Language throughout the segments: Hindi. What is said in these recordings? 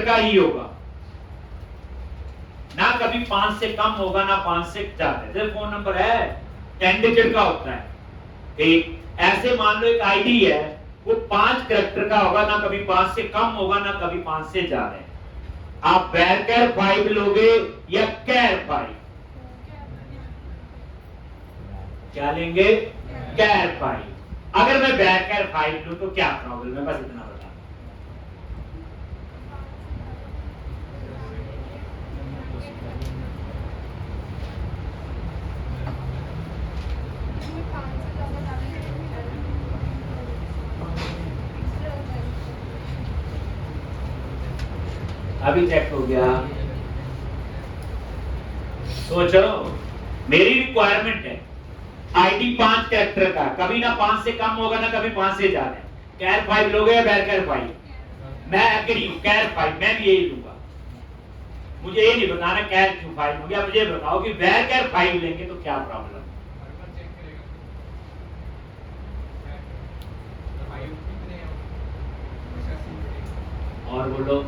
का ही होगा ना, कभी 5 से कम होगा ना 5 से ज्यादा। जैसे फोन नंबर है 10 डिजिट का होता है, ठीक ऐसे मान लो एक आईडी है वो 5 कैरेक्टर का होगा, ना कभी 5 से कम होगा ना कभी 5 से ज्यादा। आप वैरकर 5 लोगे या कैर 5? क्या लेंगे? कैर 5। अगर मैं वैरकर 5 लूं तो क्या प्रॉब्लम है, बस इतना बता। अभी चेक हो गया। सोचो, मेरी रिक्वायरमेंट है आईडी 5 कैरेक्टर का, कभी ना 5 से कम होगा ना कभी 5 से ज्यादा। कैर 5 लोगे या वैरकर 5? मैं एग्री हूं, कैर 5 मैं भी यही लूंगा। मुझे ये नहीं बताना कैर क्यों 5 हो गया, मुझे बताओ कि वैरकर 5 लेंगे तो क्या प्रॉब्लम। और बोलो।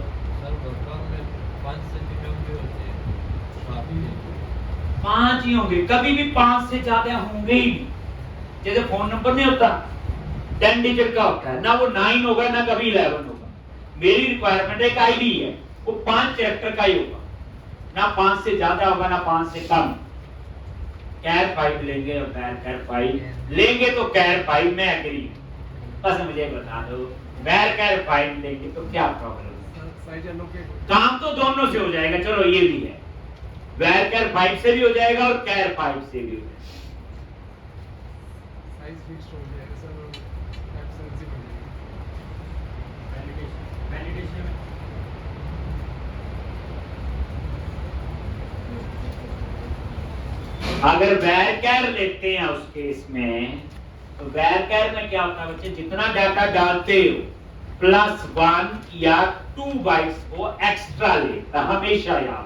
5 ही होंगे, कभी भी 5 से ज्यादा होंगे ही नहीं। जैसे फोन नंबर नहीं होता 10 डिजिट का होता है, ना वो 9 होगा ना कभी 11 होगा। मेरी रिक्वायरमेंट एक आईडी है वो 5 कैरेक्टर का ही होगा, ना 5 से ज्यादा होगा ना 5 से कम। कैर 5 लेंगे और वैरकर 5 लेंगे तो कैर 5 में एग्री। बस मुझे बता दो वैरकर 5 लेंगे तो क्या प्रॉब्लम है? काम तो दोनों से हो जाएगा। चलो ये भी है, वैरकर 5 से भी हो जाएगा और कैर 5 से भी हो जाएगा। साइज फिक्स्ड हो जाएगा सर, और एब्सेंसी बनेगी। वैलिडेशन में अगर वैरकर लेते हैं उस केस में, तो वैरकर में क्या होता है बच्चे, जितना डाटा डालते हो +1 या 2 बाइट्स को एक्स्ट्रा लेता, हमेशा याद है।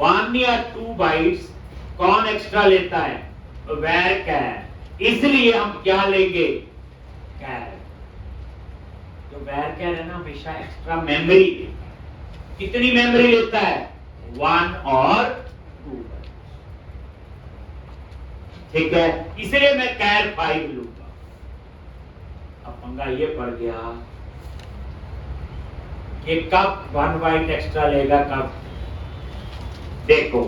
1 या 2 बाइट्स कौन एक्स्ट्रा लेता है? वैरकर। इसलिए हम क्या लेंगे? कैर। जो वैरकर है ना हमेशा एक्स्ट्रा मेमोरी लेता है। कितनी मेमोरी लेता है? 1 और 2। ठीक है, इसलिए मैं कैर 5 लूंगा। अब पंगा ये पड़ गया कि कब 1 बाइट एक्स्ट्रा लेगा, कब। देखो,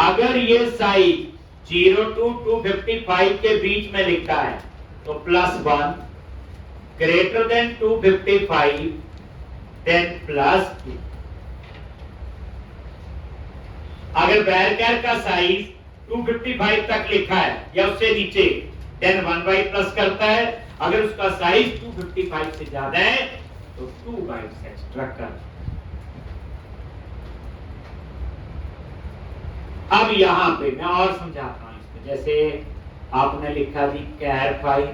अगर ये साइज 0 to 255 के बीच में लिखा है तो +1, ग्रेटर देन 255 देन +2। अगर वैरकर का साइज 255 तक लिखा है या उससे नीचे, देन 1 बाइट प्लस करता है। अगर उसका साइज 255 से ज्यादा है तो 2 बाइट्स एक्स्ट्रा कर। अब यहां पे मैं और समझाता हूं इसको। जैसे आपने लिखा थी कैर 5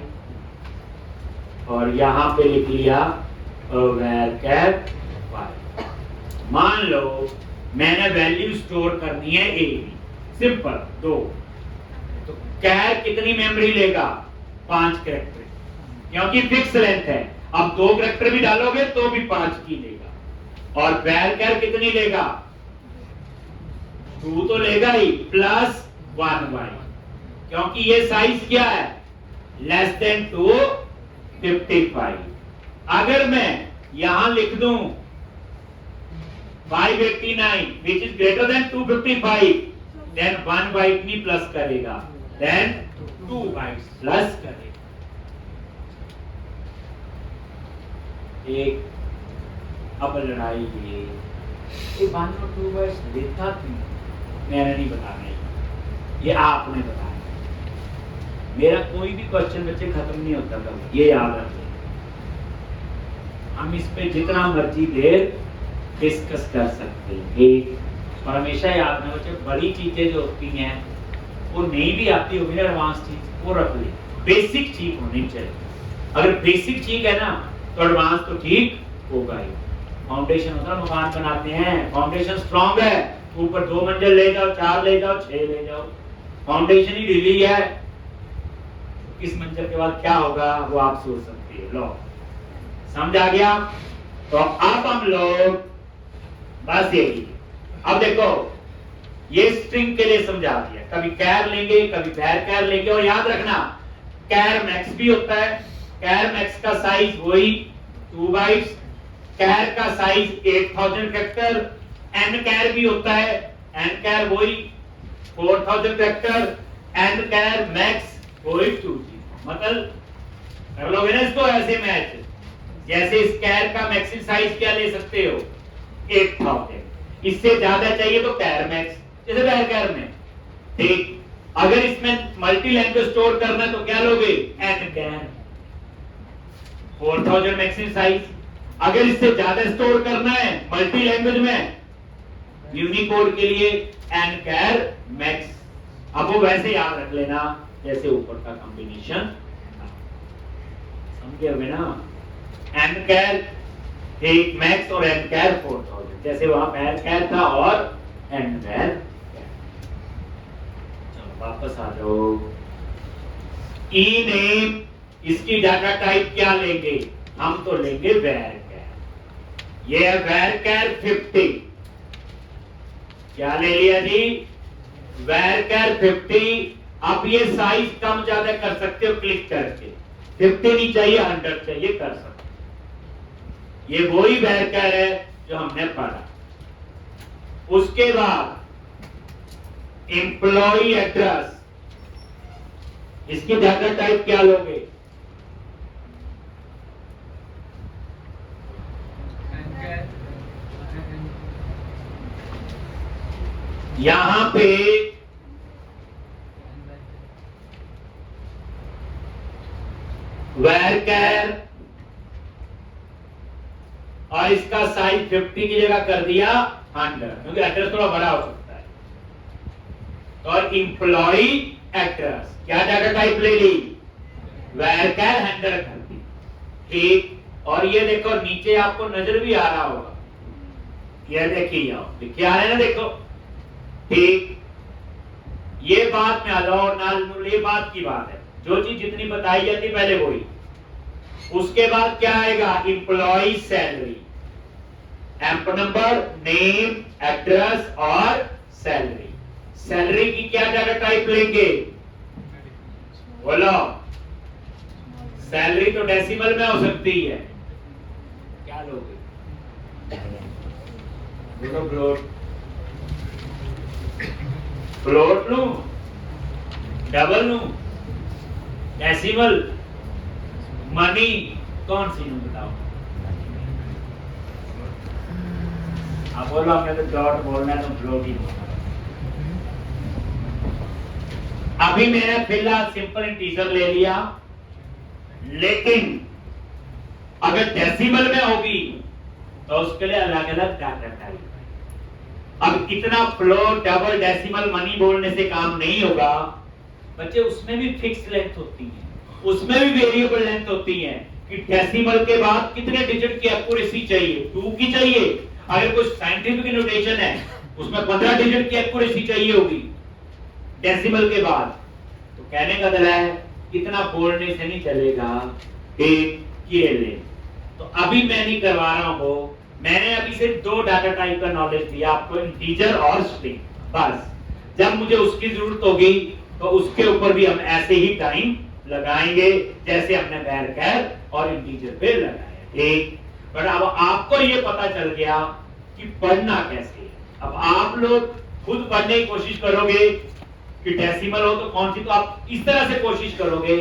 और यहां पे लिख लिया वैरकर 5। मान लो मैंने वैल्यू स्टोर करनी है ए बी, सिंपल 2, तो कैर कितनी मेमोरी लेगा? 5 कैरेक्टर, क्योंकि फिक्स लेंथ है। अब 2 कैरेक्टर भी डालोगे तो भी 5 की लेगा। और वैरकर कितनी लेगा? 2 तो लेगा ही, +1 बाइट, क्योंकि ये साइज क्या है? Less than 255। अगर मैं यहां लिख दूं 589 which is greater than 255, then 1 bite नहीं प्लस करेगा, then 2 बाइट्स प्लस करेगा। एक अब लड़ाई ये 1 और 2 बाइट्स लेता क्यों? मैंने नहीं बताना, ये आपने बताया। मेरा कोई भी क्वेश्चन बच्चे खत्म नहीं होता कभी, ये याद रखें। हम इस पे जितना मर्जी देर डिस्कस कर सकते हैं। एक और हमेशा याद रखना बच्चे, बड़ी चीजें जो होती हैं वो नहीं भी आती होगी ना, एडवांस चीज वो रख ले। बेसिक ठीक होनी चाहिए। अगर बेसिक ठीक है ना तो एडवांस तो ठीक होगा ही। फाउंडेशन होता है, मकान बनाते हैं, फाउंडेशन स्ट्रांग है, ऊपर 2 मंजिल ले जाओ, 4 ले जाओ, 6 ले जाओ, फाउंडेशन ही ढीली है, इस मंजिल के बाद क्या होगा वो आप सोच सकते हैं। लो, समझ आ गया? तो अब हम लोग बस यही, अब देखो ये स्ट्रिंग के लिए समझा दिया, कभी कैर लेंगे कभी वैर कैर लेंगे, और याद रखना कैर मैक्स भी होता है, कैर मैक्स का साइज वही 2 बाइट्स, कैर का साइज 8000 कैरेक्टर, एन कैर भी होता है, एन कैर वही 4000 कैरेक्टर, एन कैर मैक्स वही 2G। मतलब कर लोगे ना इसको ऐसे मैच, जैसे इस कैर का मैक्सिमम साइज क्या ले सकते हो 8000, इससे ज्यादा चाहिए तो कैर मैक्स, जैसे वैर कैर में, ठीक। अगर इसमें मल्टी लैंग्वेज स्टोर करना है तो क्या लोगे एन कैर 4000 मैक्सिमम साइज, अगर इससे ज्यादा स्टोर करना है मल्टी लैंग्वेज में यूनिकोड के लिए एन कैर मैक्स। अब वो वैसे याद रख लेना जैसे ऊपर का कॉम्बिनेशन, समझे होगे ना, एन कैर एक मैक्स और एन कैर 4000, जैसे वहां पैर कैर था और एन कैर। चलो वापस आ जाओ, ई नेम इसकी डाटा टाइप क्या लेंगे, हम तो लेंगे वैर कैर, ये है वैर कैर 50, क्या ले लिया जी वैर कैर 50। अब ये साइज कम ज्यादा कर सकते हो क्लिक करके, 50 नहीं चाहिए 100 चाहिए कर सकते, ये वही वैर कैर है जो हमने पढ़ा। उसके बाद एम्प्लॉय एड्रेस, इसकी डाटा टाइप क्या लोगे, यहां पे वैर कैर और इसका साइज 50 की जगह कर दिया 100, क्योंकि एड्रेस थोड़ा बड़ा हो सकता है। तो एम्प्लॉय एड्रेस क्या डाटा टाइप ले ली वैर कैर 100 कर दी, ठीक। और ये देखो नीचे आपको नजर भी आ रहा होगा, ये देखिए आओ लिखे आ रहे हैं ना, देखो ठीक। ये बात में आ जाओ, ये बात की बात है, जो चीज जितनी बताई जाती पहले वही। उसके बाद क्या आएगा employ salary, emp number name address और सैलरी, सैलरी की क्या डाटा टाइप लेंगे बोलो, सैलरी तो डेसिमल में हो सकती है, क्या लोगे देखो फ्लोट, फ्लोट लूं डबल लूं डेसिमल मनी, कौन सी लूं बताओ, आप बोलो हमने तो डॉट बोलना है तो फ्लोट ही बोलना। अभी मैंने फिलहाल सिंपल इंटीजर ले लिया, लेकिन अगर डेसिमल में होगी तो उसके लिए अलग अलग डाटा टाइप। अब इतना फ्लोट डबल डेसिमल मनी बोलने से काम नहीं होगा बच्चे, उसमें भी फिक्स लेंथ होती है, उसमें भी वेरिएबल लेंथ होती है कि डेसिमल के बाद कितने डिजिट की एक्यूरेसी चाहिए, 2 की चाहिए, अगर कुछ साइंटिफिक नोटेशन है उसमें 15 डिजिट की एक्यूरेसी चाहिए होगी डेसिमल के बाद। तो कहने का मतलब है इतना बोलने से नहीं चलेगा, एक ये ले। तो अभी मैं नहीं करवा रहा हूं, मैंने अभी से 2 डाटा टाइप का नॉलेज दिया आपको, इंटीजर और स्ट्रिंग, बस जब मुझे उसकी जरूरत होगी तो उसके ऊपर भी हम ऐसे ही टाइम लगाएंगे जैसे हमने वैर कैर और इंटीजर पे लगाया, ठीक। पर अब आपको ये पता चल गया कि पढ़ना कैसे है। अब आप लोग खुद पढ़ने की कोशिश करोगे कि डेसिमल हो तो कौन सी, तो आप इस तरह से कोशिश करोगे